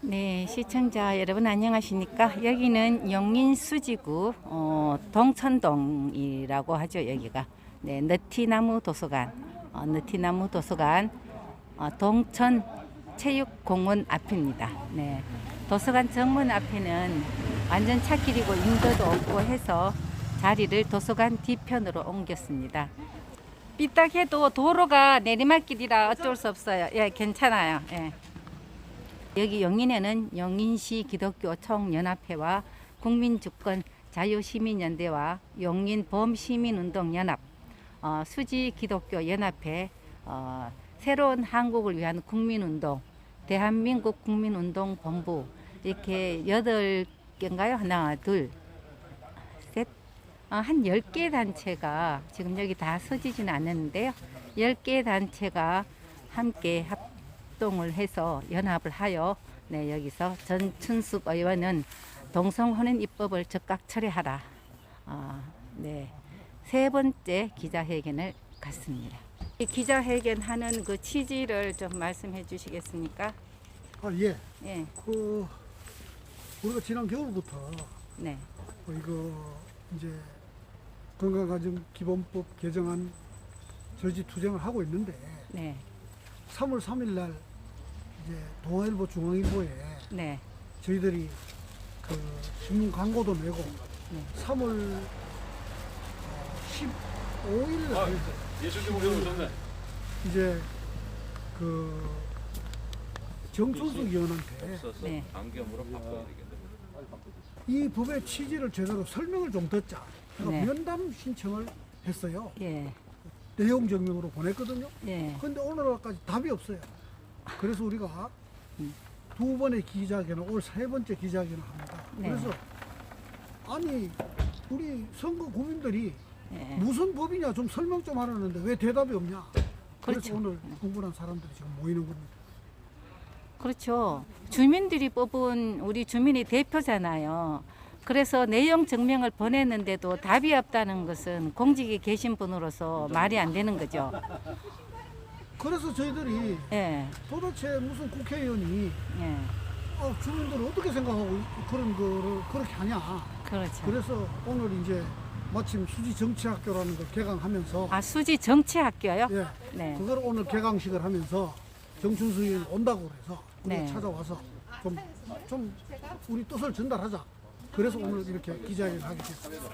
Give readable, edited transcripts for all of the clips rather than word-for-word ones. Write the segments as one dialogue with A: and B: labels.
A: 네, 시청자 여러분 안녕하십니까? 여기는 영인수지구 동천동이라고 하죠. 여기가 네, 느티나무 도서관, 느티나무 도서관 동천체육공원 앞입니다. 네, 도서관 정문 앞에는 완전 차길이고 인도도 없고 해서 자리를 도서관 뒤편으로 옮겼습니다. 삐딱해도 도로가 내리막길이라 어쩔 수 없어요. 예, 괜찮아요. 예. 여기 영인에는 영인시 기독교 총연합회와 국민주권 자유시민연대와 용인범시민운동연합, 수지 기독교 연합회, 새로운 한국을 위한 국민운동, 대한민국 국민운동본부 이렇게 8개인가요? 하나, 둘, 셋, 한 10개 단체가 지금 여기 다 서지지는 않는데요. 10개 단체가 함께 합동을 해서 연합을 하여 여기서 전춘숙 의원은 동성혼인 입법을 즉각 철회하라. 세 번째 기자회견을 갖습니다. 이 기자회견하는 그 취지를 좀 말씀해 주시겠습니까?
B: 예.
A: 예.
B: 우리가 지난 겨울부터
A: 네.
B: 이거 이제 건강가정기본법 개정안 저지 투쟁을 하고 있는데
A: 네.
B: 3월 3일 날 이제 동아일보 중앙일보에
A: 네.
B: 저희들이 그 신문 광고도 내고 3월 15일 날 이제 그 정춘숙 의원한테
A: 네.
B: 이 법의 취지를 제대로 설명을 좀 듣자. 그러니까
A: 네.
B: 면담 신청을 했어요.
A: 예.
B: 내용 증명으로 보냈거든요.
A: 예.
B: 근데 오늘까지 답이 없어요. 그래서 우리가 두 번의 기자회견을 올 세 번째 기자회견을 합니다.
A: 네.
B: 그래서 아니 우리 선거 국민들이
A: 예.
B: 무슨 법이냐 좀 설명 좀 하라는데 왜 대답이 없냐. 그래서
A: 그렇죠.
B: 오늘 흥분한 사람들이 지금 모이는 겁니다.
A: 그렇죠. 주민들이 뽑은 우리 주민이 대표잖아요. 그래서 내용 증명을 보냈는데도 답이 없다는 것은 공직에 계신 분으로서 말이 안 되는 거죠.
B: 그래서 저희들이
A: 예.
B: 도대체 무슨 국회의원이
A: 예.
B: 주민들을 어떻게 생각하고 그런 거를 그렇게 하냐.
A: 그렇죠.
B: 그래서 오늘 이제 마침 수지 정치학교라는 걸 개강하면서
A: 수지 정치학교요?
B: 예,
A: 네.
B: 그걸 오늘 개강식을 하면서 정춘수 의원이 온다고 그래서 우리가
A: 네.
B: 찾아와서 좀 우리 뜻을 전달하자. 그래서 오늘 이렇게 기자회견을 하게 됐습니다.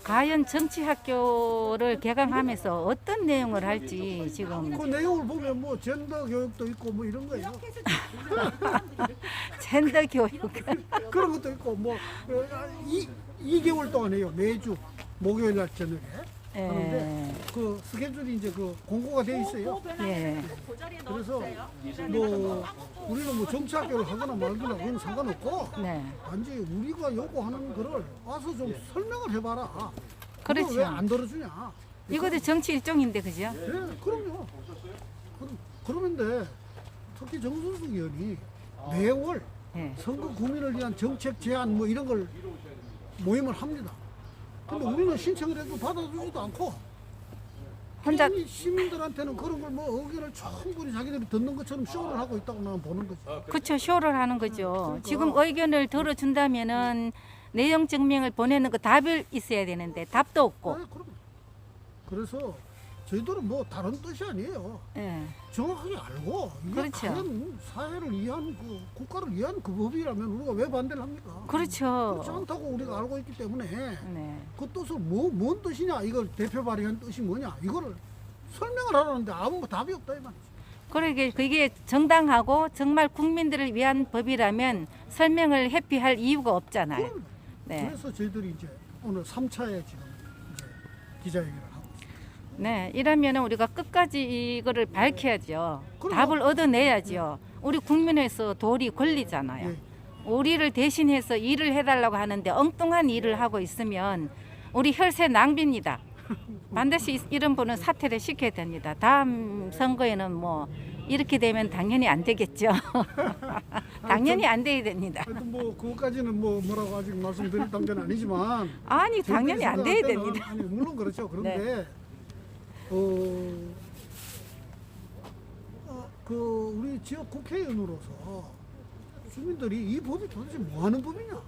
A: 과연 정치학교를 개강하면서 어떤 내용을 할지 지금
B: 그 내용을 보면 뭐 젠더 교육도 있고 뭐 이런 거예요.
A: 젠더 교육.
B: 그런 것도 있고 뭐 2개월 동안 해요. 매주 목요일 날 저녁에. 그런데 그 스케줄이 이제 그 공고가 돼 있어요.
A: 예.
B: 그래서 뭐 우리는 뭐 정치학교를 하거나 말거나 그건 상관없고
A: 네.
B: 단지 우리가 요구하는 거를 와서 좀 설명을 해봐라.
A: 그렇죠.
B: 왜 안 들어주냐?
A: 이것도 정치 일종인데 그죠?
B: 네, 그럼요. 그러는데 특히 정순숙 의원이 매월
A: 예.
B: 선거 국민을 위한 정책 제안 뭐 이런 걸 모임을 합니다. 근데 우리는 신청을 해도 받아주지도 않고
A: 혼자
B: 시민들한테는 그런 걸 뭐 의견을 충분히 자기들이 듣는 것처럼 쇼를 하고 있다고 나는 보는 거지.
A: 그렇죠. 쇼를 하는 거죠. 지금 의견을 들어준다면은 내용 증명을 보내는 거 답이 있어야 되는데 답도 없고.
B: 네, 그래서 저희들은 뭐 다른 뜻이 아니에요.
A: 예.
B: 정확하게 알고 이게
A: 그렇죠.
B: 과연 사회를 위한 그 국가를 위한 그 법이라면 우리가 왜 반대를 합니까? 그렇지
A: 그렇죠.
B: 않다고 우리가 알고 있기 때문에
A: 네.
B: 그 뜻을 뭔 뜻이냐 이걸 대표 발의한 뜻이 뭐냐 이거를 설명을 하라는데 아무 답이 없다 이 말이지.
A: 그러게 그게 정당하고 정말 국민들을 위한 법이라면 설명을 회피할 이유가 없잖아요. 네.
B: 그래서 저희들이 이제 오늘 3차에 지금 이제 기자회견을 하고 있습니다.
A: 네, 이러면은 우리가 끝까지 이거를 밝혀야죠.
B: 그럼요.
A: 답을 얻어내야죠. 우리 국민에서 도리 권리잖아요.
B: 예.
A: 우리를 대신해서 일을 해달라고 하는데 엉뚱한 일을 하고 있으면 우리 혈세 낭비입니다. 반드시 이런 분은 사퇴를 시켜야 됩니다. 다음 선거에는 뭐 이렇게 되면 당연히 안 되겠죠. 당연히 안 돼야 됩니다.
B: 하여튼 뭐 그것까지는 뭐라고 아직 말씀드릴 단계는 아니지만
A: 아니 당연히 안 돼야
B: 저희들이
A: 됩니다.
B: 아니 물론 그렇죠. 그런데 그 우리 지역 국회의원으로서 주민들이 이 법이 도대체 뭐 하는 법이냐?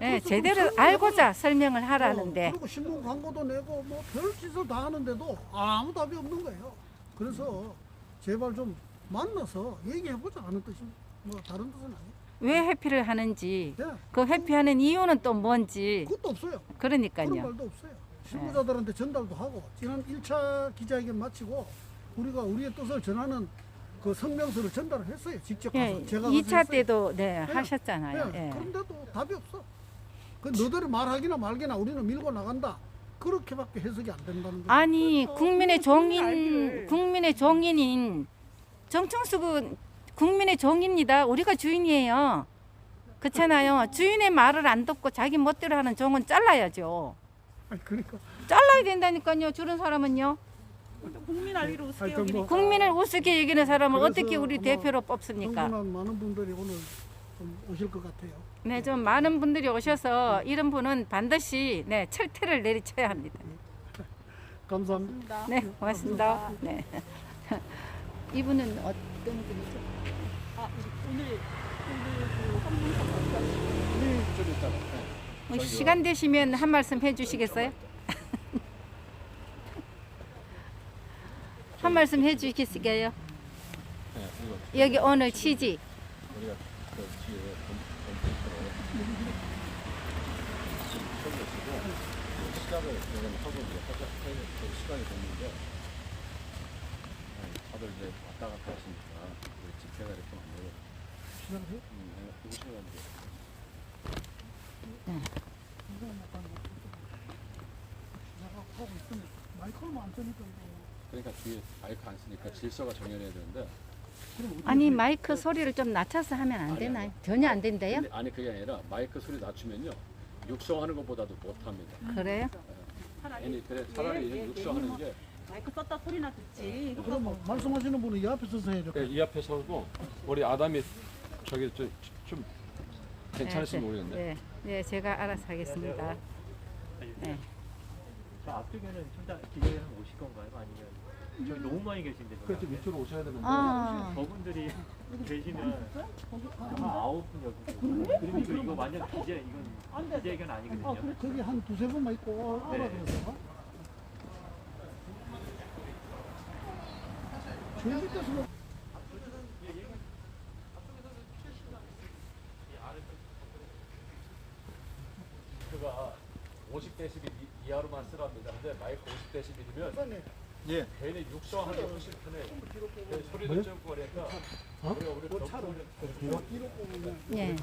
A: 예,
B: 그래서
A: 제대로
B: 좀 설명을
A: 알고자 설명을 하라는데
B: 그리고 신문 광고도 내고 뭐 별짓을 다 하는데도 아무 답이 없는 거예요. 그래서 제발 좀 만나서 얘기해보자 하는 뜻이 뭐 다른 뜻은 아니에요.
A: 왜 회피를 하는지
B: 예,
A: 그 회피하는 이유는 또 뭔지
B: 그것도 없어요.
A: 그러니까요.
B: 그런 말도 없어요. 신고자들한테 전달도 하고 지난 1차 기자회견 마치고 우리가 우리의 뜻을 전하는 그 성명서를 전달을 했어요. 직접 가서
A: 예,
B: 제가
A: 2차
B: 가서 했어요.
A: 때도 네,
B: 예,
A: 하셨잖아요.
B: 예,
A: 예.
B: 그런데도 답이 없어. 그 너희들이 말하기나 말기나 우리는 밀고 나간다. 그렇게밖에 해석이 안 된다는 거예요.
A: 아니 국민의 종인인 정청수는 국민의 종입니다. 우리가 주인이에요. 그렇잖아요. 주인의 말을 안 듣고 자기 멋대로 하는 종은 잘라야죠.
B: 아니, 그러니까
A: 잘라야 된다니까요. 저런 사람은요.
C: 국민 알기로 우습게
B: 하여튼 뭐
C: 여기니까.
A: 국민을 우습게 여기는 사람을
B: 그래서
A: 어떻게 우리
B: 아마
A: 대표로 뽑습니까?
B: 충분한 많은 분들이 오늘 좀 오실 것 같아요.
A: 네, 좀 많은 분들이 오셔서 이런 분은 반드시 네, 철퇴를 내리쳐야 합니다.
B: 감사합니다.
A: 네, 고맙습니다. 네. 이분은 어떤 분이죠?
C: 아, 오늘 그 선문서
D: 좀 이따가.
A: 뭐 시간 되시면 한 말씀 해주시겠어요? 한 말씀 해주시겠어요?
D: 네, 이거
A: 여기 오늘 취지.
D: 우리가 그 뒤에 컴퓨터로 시작을 지금 하고 이제 할 시간이 됐는데 다들 이제 왔다 갔다 하시니까 우리 집회가 이렇게 많네요.
B: 시작해요?
D: 이거 시간인데.
B: 시작하고 있으면 마이크를 안 쓰니까 이거.
D: 그러니까 뒤에 마이크 안 쓰니까 질서가 정연해야 되는데.
A: 아니 마이크 소리를 좀 낮춰서 하면 안 되나요? 전혀 안 된대요?
D: 근데 아니 그게 아니라 마이크 소리 낮추면요 육성하는 것보다도 못합니다.
A: 그래요?
D: 아니 그래 차라리 육성하는 게
C: 마이크 썼다 소리나 듣지.
B: 그러면 말씀하시는 분은 이 앞에 서서 해야 될까요?
D: 이 앞에 서고 우리 아담이 저기 좀 괜찮으시면 모르겠네.
A: 네, 네, 제가 알아서 하겠습니다. 네.
E: 저 앞쪽에는 혼자 기자회견 오실 건가요? 아니면 저기 너무 많이 계신데
D: 그렇죠 밑으로 오셔야 되는데.
A: 아,
E: 저분들이 계시면 한 9분 여기 그리고 이거 완전 기자회견 아니거든요.
B: 아, 그래, 거기 한 두세 분만 있고
E: 네.
B: 알아들어서. 저 밑에서
D: 마이크가 50dB 이하로만 쓰랍니다. 근데 마이크 50dB이면
B: 예.
D: 괜히 육성하는 게 훨씬 편해요. 소리도 좀 그러니까 우리 벽보는
A: 예.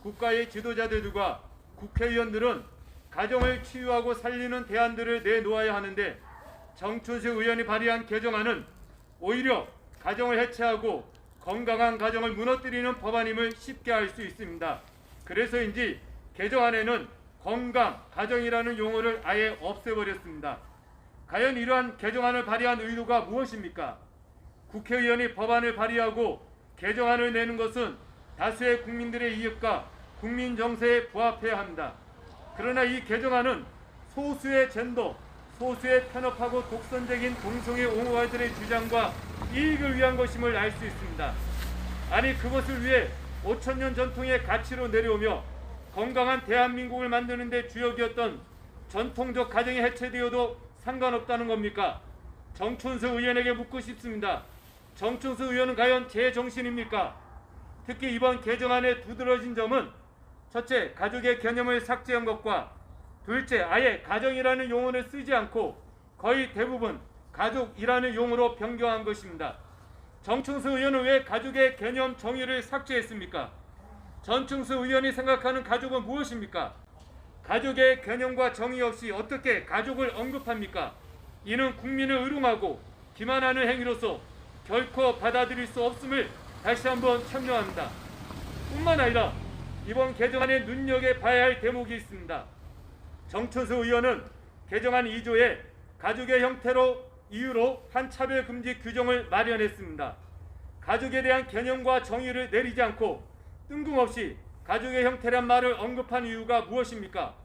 F: 국가의 지도자들과 국회의원들은 가정을 치유하고 살리는 대안들을 내놓아야 하는데 정춘수 의원이 발의한 개정안은 오히려 가정을 해체하고 건강한 가정을 무너뜨리는 법안임을 쉽게 알 수 있습니다. 그래서인지 개정안에는 건강, 가정이라는 용어를 아예 없애버렸습니다. 과연 이러한 개정안을 발의한 의도가 무엇입니까? 국회의원이 법안을 발의하고 개정안을 내는 것은 다수의 국민들의 이익과 국민 정세에 부합해야 합니다. 그러나 이 개정안은 소수의 젠더, 소수의 편협하고 독선적인 동성애 옹호가들의 주장과 이익을 위한 것임을 알 수 있습니다. 아니 그것을 위해 5,000년 전통의 가치로 내려오며 건강한 대한민국을 만드는 데 주역이었던 전통적 가정이 해체되어도 상관없다는 겁니까? 정춘수 의원에게 묻고 싶습니다. 정춘수 의원은 과연 제정신입니까? 특히 이번 개정안에 두드러진 점은 첫째, 가족의 개념을 삭제한 것과 둘째, 아예 가정이라는 용어를 쓰지 않고 거의 대부분 가족이라는 용어로 변경한 것입니다. 정춘수 의원은 왜 가족의 개념 정의를 삭제했습니까? 정춘수 의원이 생각하는 가족은 무엇입니까? 가족의 개념과 정의 없이 어떻게 가족을 언급합니까? 이는 국민을 의lum하고 기만하는 행위로서 결코 받아들일 수 없음을 다시 한번 참여합니다. 뿐만 아니라 이번 개정안에 눈여겨봐야 할 대목이 있습니다. 정춘수 의원은 개정안 2조에 가족의 형태로 이유로 한 차별금지 규정을 마련했습니다. 가족에 대한 개념과 정의를 내리지 않고 뜬금없이 가족의 형태란 말을 언급한 이유가 무엇입니까?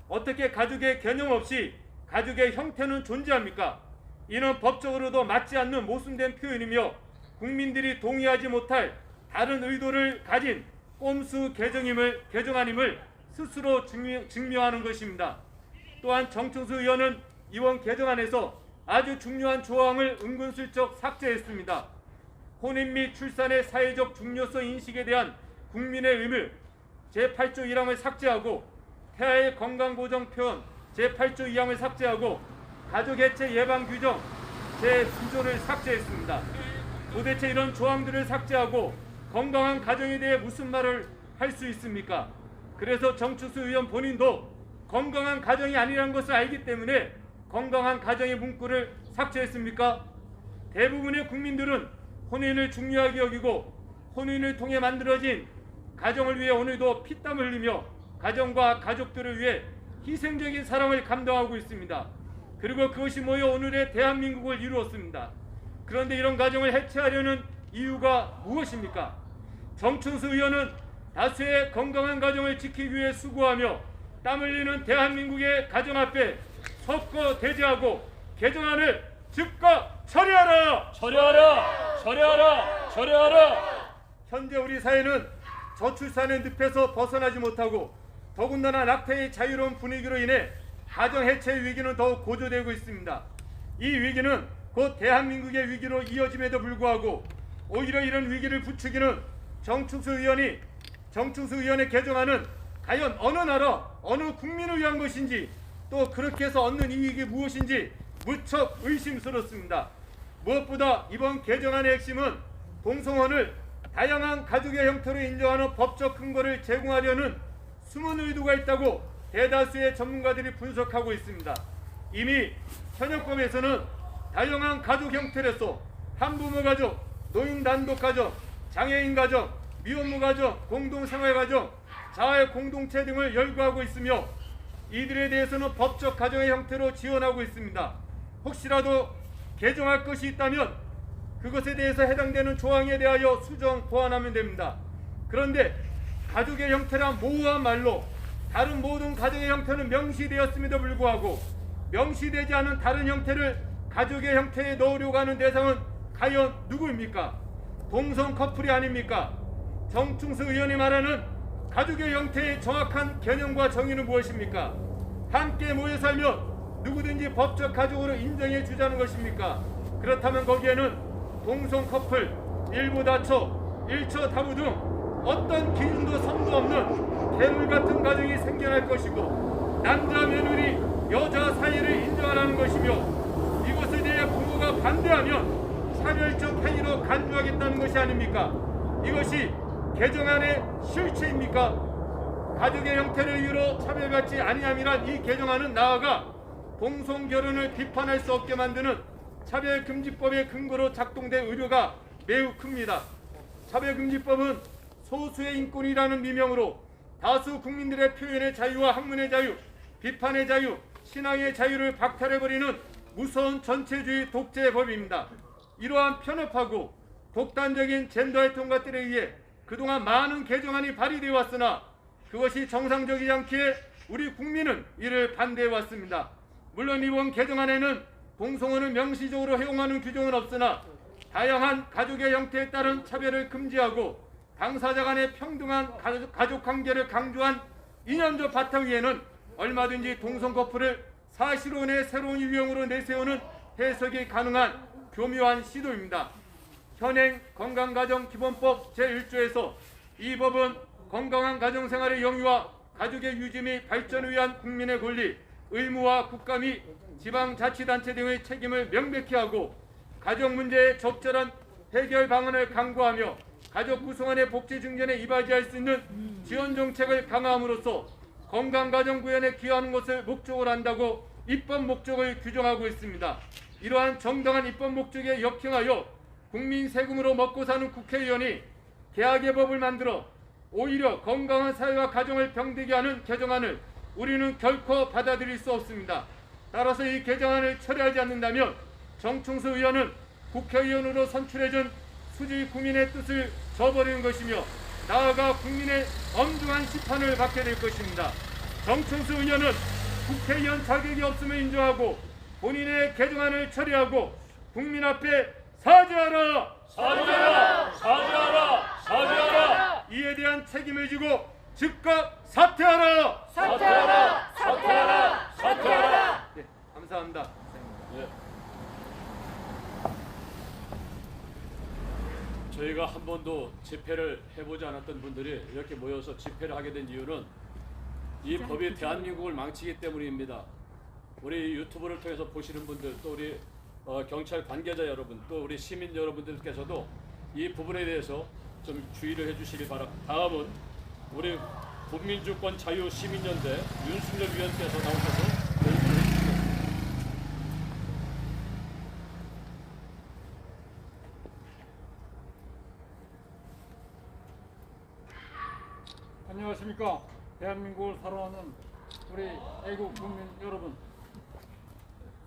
F: 어떻게 가족의 개념 없이 가족의 형태는 존재합니까? 이는 법적으로도 맞지 않는 모순된 표현이며 국민들이 동의하지 못할 다른 의도를 가진 꼼수 개정안임을 스스로 증명하는 것입니다. 또한 정춘수 의원은 이번 개정안에서 아주 중요한 조항을 은근슬쩍 삭제했습니다. 혼인 및 출산의 사회적 중요성 인식에 대한 국민의 의무 제8조 1항을 삭제하고 태아의 건강보장 표현 제8조 2항을 삭제하고 가족해체 예방 규정 제9조를 삭제했습니다. 도대체 이런 조항들을 삭제하고 건강한 가정에 대해 무슨 말을 할 수 있습니까? 그래서 정춘수 의원 본인도 건강한 가정이 아니라는 것을 알기 때문에 건강한 가정의 문구를 삭제했습니까? 대부분의 국민들은 혼인을 중요하게 여기고 혼인을 통해 만들어진 가정을 위해 오늘도 피땀을 흘리며 가정과 가족들을 위해 희생적인 사랑을 감당하고 있습니다. 그리고 그것이 모여 오늘의 대한민국을 이루었습니다. 그런데 이런 가정을 해체하려는 이유가 무엇입니까? 정춘수 의원은 다수의 건강한 가정을 지키기 위해 수고하며 땀 흘리는 대한민국의 가정 앞에 섰고 대지하고 개정안을 즉각 처리하라!
D: 처리하라! 처리하라! 처리하라!
F: 현재 우리 사회는 저출산의 늪에서 벗어나지 못하고 더군다나 낙태의 자유로운 분위기로 인해 가정 해체의 위기는 더욱 고조되고 있습니다. 이 위기는 곧 대한민국의 위기로 이어짐에도 불구하고 오히려 이런 위기를 부추기는 정춘수 의원의 개정안은 과연 어느 나라, 어느 국민을 위한 것인지 또 그렇게 해서 얻는 이익이 무엇인지 무척 의심스럽습니다. 무엇보다 이번 개정안의 핵심은 동성혼을 다양한 가족의 형태로 인정하는 법적 근거를 제공하려는 숨은 의도가 있다고 대다수의 전문가들이 분석하고 있습니다. 이미 현역법에서는 다양한 가족 형태로서 한부모 가족, 노인 단독 가정, 장애인 가정, 미혼모 가정, 공동생활 가정, 자활 공동체 등을 열거하고 있으며 이들에 대해서는 법적 가정의 형태로 지원하고 있습니다. 혹시라도 개정할 것이 있다면 그것에 대해서 해당되는 조항에 대하여 수정 보완하면 됩니다. 그런데 가족의 형태란 모호한 말로 다른 모든 가정의 형태는 명시되었음에도 불구하고 명시되지 않은 다른 형태를 가족의 형태에 넣으려고 하는 대상은 과연 누구입니까? 동성 커플이 아닙니까? 정춘수 의원이 말하는 가족의 형태의 정확한 개념과 정의는 무엇입니까? 함께 모여 살면 누구든지 법적 가족으로 인정해 주자는 것입니까? 그렇다면 거기에는 동성 커플, 일부 다처, 일처 다부 등 어떤 기준도 선도 없는 괴물 같은 가정이 생겨날 것이고 남자 며느리, 여자 사이를 인정하라는 것이며 이것에 대해 부모가 반대하면 차별적 행위로 간주하겠다는 것이 아닙니까? 이것이 개정안의 실체입니까? 가족의 형태를 이유로 차별받지 아니함이란 이 개정안은 나아가 동성결혼을 비판할 수 없게 만드는 차별금지법의 근거로 작동된 의료가 매우 큽니다. 차별금지법은 소수의 인권이라는 미명으로 다수 국민들의 표현의 자유와 학문의 자유, 비판의 자유, 신앙의 자유를 박탈해버리는 무서운 전체주의 독재법입니다. 이러한 편협하고 독단적인 젠더의 통과들에 의해 그동안 많은 개정안이 발의되어 왔으나 그것이 정상적이지 않기에 우리 국민은 이를 반대해 왔습니다. 물론 이번 개정안에는 동성혼을 명시적으로 허용하는 규정은 없으나 다양한 가족의 형태에 따른 차별을 금지하고 당사자 간의 평등한 가족 관계를 강조한 이념적 바탕 위에는 얼마든지 동성 커플을 사실혼의 새로운 유형으로 내세우는 해석이 가능한 교묘한 시도입니다. 현행 건강가정기본법 제1조에서 이 법은 건강한 가정생활의 영위와 가족의 유지 및 발전을 위한 국민의 권리, 의무와 국가 및 지방자치단체 등의 책임을 명백히 하고 가족 문제의 적절한 해결 방안을 강구하며 가족 구성원의 복지 증진에 이바지할 수 있는 지원 정책을 강화함으로써 건강가정 구현에 기여하는 것을 목적으로 한다고 입법 목적을 규정하고 있습니다. 이러한 정당한 입법 목적에 역행하여 국민 세금으로 먹고 사는 국회의원이 계약의 법을 만들어 오히려 건강한 사회와 가정을 병들게 하는 개정안을 우리는 결코 받아들일 수 없습니다. 따라서 이 개정안을 처리하지 않는다면 정충수 의원은 국회의원으로 선출해준 수지 국민의 뜻을 저버리는 것이며 나아가 국민의 엄중한 심판을 받게 될 것입니다. 정충수 의원은 국회의원 자격이 없음을 인정하고 본인의 개정안을 처리하고 국민 앞에 사죄하라! 사죄하라! 사죄하라! 사죄하라! 이에 대한 책임을 지고 즉각 사퇴하라! 사퇴하라! 사퇴하라! 사퇴하라! 네, 감사합니다.
D: 저희가 한 번도 집회를 해보지 않았던 분들이 이렇게 모여서 집회를 하게 된 이유는 이 법이 대한민국을 망치기 때문입니다. 우리 유튜브를 통해서 보시는 분들, 또 우리 경찰 관계자 여러분, 또 우리 시민 여러분들께서도 이 부분에 대해서 좀 주의를 해주시기 바랍니다. 다음은 우리 국민주권 자유시민연대 윤승열 위원께서 나오셔서 연설을 해주시겠습니다.
G: 안녕하십니까. 대한민국을 살아가는 우리 애국 국민 여러분,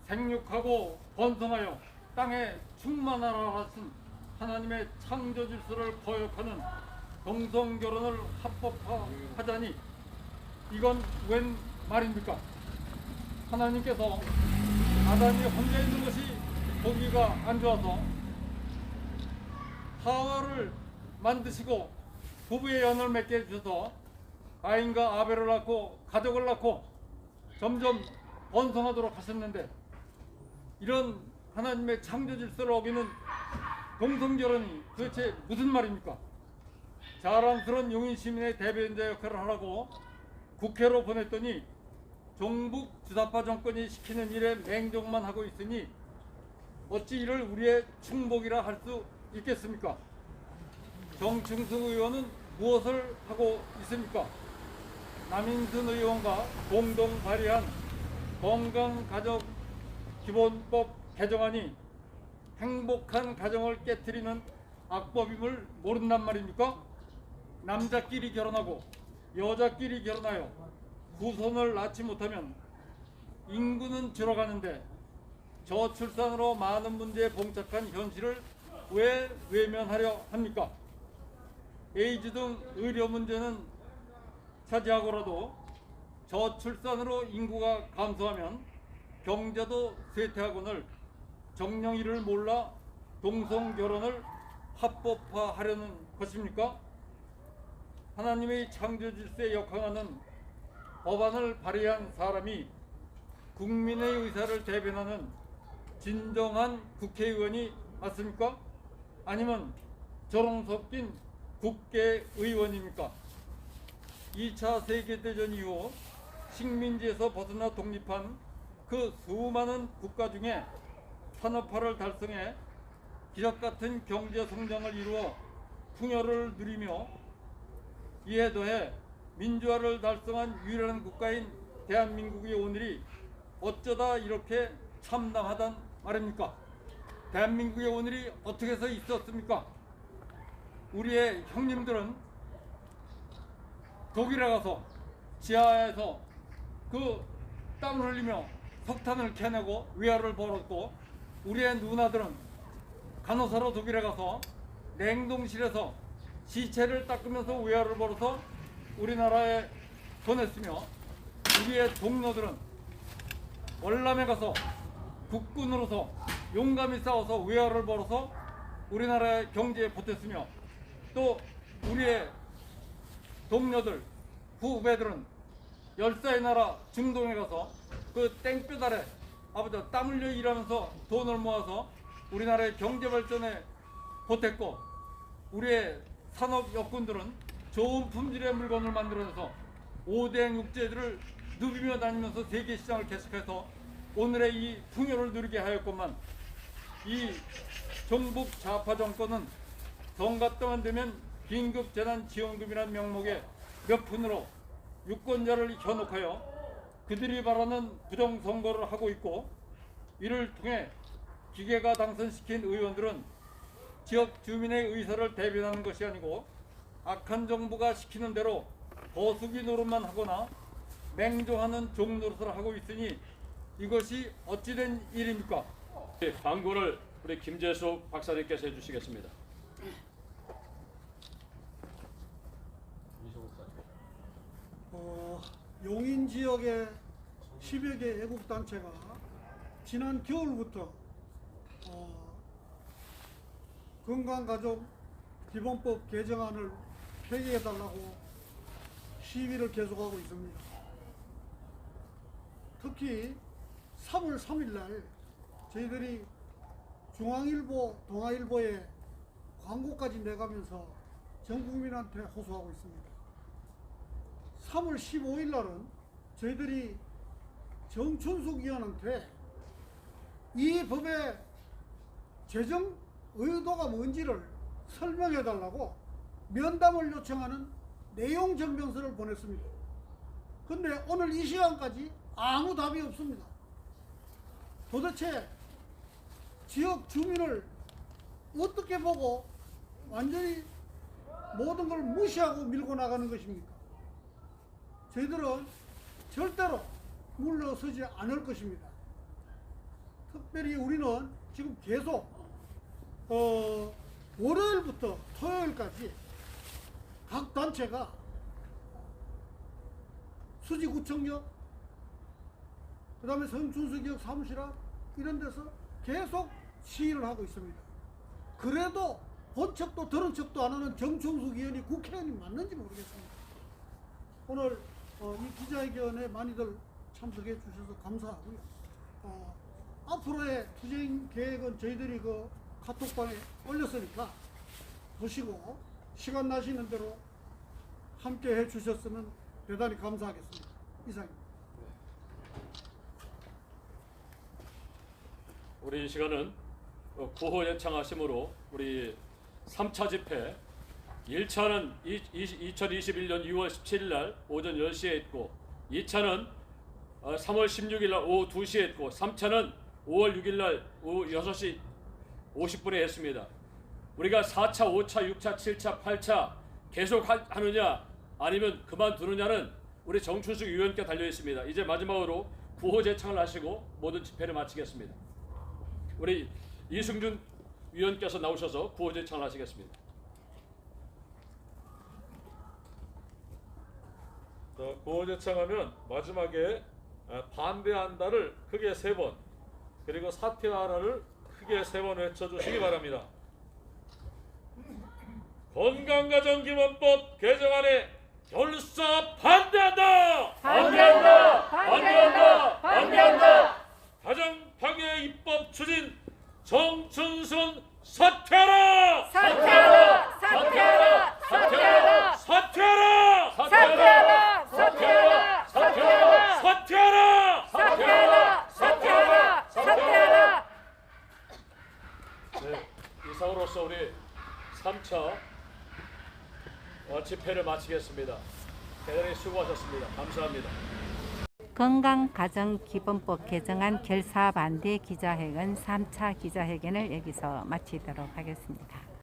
G: 생육하고 번성하여 땅에 충만하라 하신 하나님의 창조 질서를 거역하는 동성결혼을 합법화하자니 이건 웬 말입니까? 하나님께서 아담이 혼자 있는 것이 보기가 안 좋아서 하와를 만드시고 부부의 연을 맺게 해주셔서 가인과 아벨을 낳고 가족을 낳고 점점 번성하도록 하셨는데, 이런 하나님의 창조 질서를 어기는 동성결혼이 도대체 무슨 말입니까? 자랑스러운 용인 시민의 대변자 역할을 하라고 국회로 보냈더니 종북 주사파 정권이 시키는 일에 맹종만 하고 있으니 어찌 이를 우리의 충복이라 할 수 있겠습니까? 정충수 의원은 무엇을 하고 있습니까? 남인순 의원과 공동 발의한 건강가정기본법 개정안이 행복한 가정을 깨트리는 악법임을 모른단 말입니까? 남자끼리 결혼하고 여자끼리 결혼하여 후손을 낳지 못하면 인구는 줄어가는데 저출산으로 많은 문제에 봉착한 현실을 왜 외면하려 합니까? 에이즈 등 의료 문제는 차지하고라도 저출산으로 인구가 감소하면 경제도 쇠퇴하거늘 정령이를 몰라 동성결혼을 합법화하려는 것입니까? 하나님의 창조 질서에 역행하는 법안을 발의한 사람이 국민의 의사를 대변하는 진정한 국회의원이 맞습니까? 아니면 저런 섞인 국회의원입니까? 2차 세계대전 이후 식민지에서 벗어나 독립한 그 수많은 국가 중에 산업화를 달성해 기적같은 경제 성장을 이루어 풍요를 누리며 이에 더해 민주화를 달성한 유일한 국가인 대한민국의 오늘이 어쩌다 이렇게 참담하단 말입니까? 대한민국의 오늘이 어떻게 해서 있었습니까? 우리의 형님들은 독일에 가서 지하에서 그 땀을 흘리며 석탄을 캐내고 위화를 벌었고, 우리의 누나들은 간호사로 독일에 가서 냉동실에서 시체를 닦으면서 위화를 벌어서 우리나라에 보냈으며, 우리의 동료들은 월남에 가서 국군으로서 용감히 싸워서 위화를 벌어서 우리나라의 경제에 보탰으며, 또 우리의 동료들, 후배들은 열사의 나라 중동에 가서 그 땡볕 아래 아버지가 땀 흘려 일하면서 돈을 모아서 우리나라의 경제 발전에 보탰고, 우리의 산업 역군들은 좋은 품질의 물건을 만들어내서 5대 육제들을 누비며 다니면서 세계 시장을 개척해서 오늘의 이 풍요를 누리게 하였건만, 이 종북 좌파 정권은 선거 때만 되면 긴급 재난 지원금이라는 명목에 몇 푼으로 유권자를 현혹하여 그들이 바라는 부정선거를 하고 있고, 이를 통해 기계가 당선시킨 의원들은 지역 주민의 의사를 대변하는 것이 아니고 악한 정부가 시키는 대로 거수기 노릇만 하거나 맹종하는 종노릇을 하고 있으니 이것이 어찌된 일입니까?
D: 광고를 우리 김재숙 박사님께서 해주시겠습니다.
B: 용인 지역의 10여 개 애국단체가 지난 겨울부터 건강가족 기본법 개정안을 폐기해달라고 시위를 계속하고 있습니다. 특히 3월 3일 날 저희들이 중앙일보, 동아일보에 광고까지 내가면서 전 국민한테 호소하고 있습니다. 3월 15일 날은 저희들이 정춘숙 의원한테 이 법의 제정 의도가 뭔지를 설명해 달라고 면담을 요청하는 내용 증명서를 보냈습니다. 근데 오늘 이 시간까지 아무 답이 없습니다. 도대체 지역 주민을 어떻게 보고 완전히 모든 걸 무시하고 밀고 나가는 것입니까? 저희들은 절대로 물러서지 않을 것입니다. 특별히 우리는 지금 계속 월요일부터 토요일까지 각 단체가 수지구청역, 그 다음에 성춘수지역 사무실 앞 이런 데서 계속 시위를 하고 있습니다. 그래도 본 척도 들은 척도 안 하는 정춘숙 의원이 국회의원이 맞는지 모르겠습니다. 오늘 이 기자회견에 많이들 참석해 주셔서 감사하고요. 앞으로의 투쟁 계획은 저희들이 그 카톡방에 올렸으니까 보시고 시간 나시는 대로 함께 해 주셨으면 대단히 감사하겠습니다. 이상입니다.
D: 우리 이 시간은 구호 예창하심으로 우리 3차 집회 1차는 2021년 6월 17일 날 오전 10시에 있고, 2차는 3월 16일 날 오후 2시에 있고, 3차는 5월 6일 날 오후 6시 50분에 했습니다. 우리가 4차, 5차, 6차, 7차, 8차 계속 하느냐 아니면 그만두느냐는 우리 정춘숙 의원께 달려 있습니다. 이제 마지막으로 구호 제창을 하시고 모든 집회를 마치겠습니다. 우리 이승준 위원께서 나오셔서 구호 제창을 하시겠습니다.
H: 구호 제창하면 마지막에 반대한다를 크게 3번, 그리고 사퇴하라를 크게 3번 외쳐주시기 바랍니다. 건강가정기본법 개정안에 결사 반대한다!
A: 반대한다! 반대한다! 반대한다!
H: 가정파괴 입법 추진 정춘숙 사퇴하라!
A: 사퇴하라! 사퇴하라! 사퇴하라!
H: 사퇴하라!
A: 사퇴하라! 사퇴하라! 사퇴하라!
H: 사퇴하라!
A: 사퇴하라! 사퇴하라! 사퇴하라!
D: 네, 이상으로서 우리 3차 집회를 마치겠습니다. 대단히 수고하셨습니다. 감사합니다.
A: 건강가정기본법 개정안 결사 반대 기자회견 3차 기자회견을 여기서 마치도록 하겠습니다.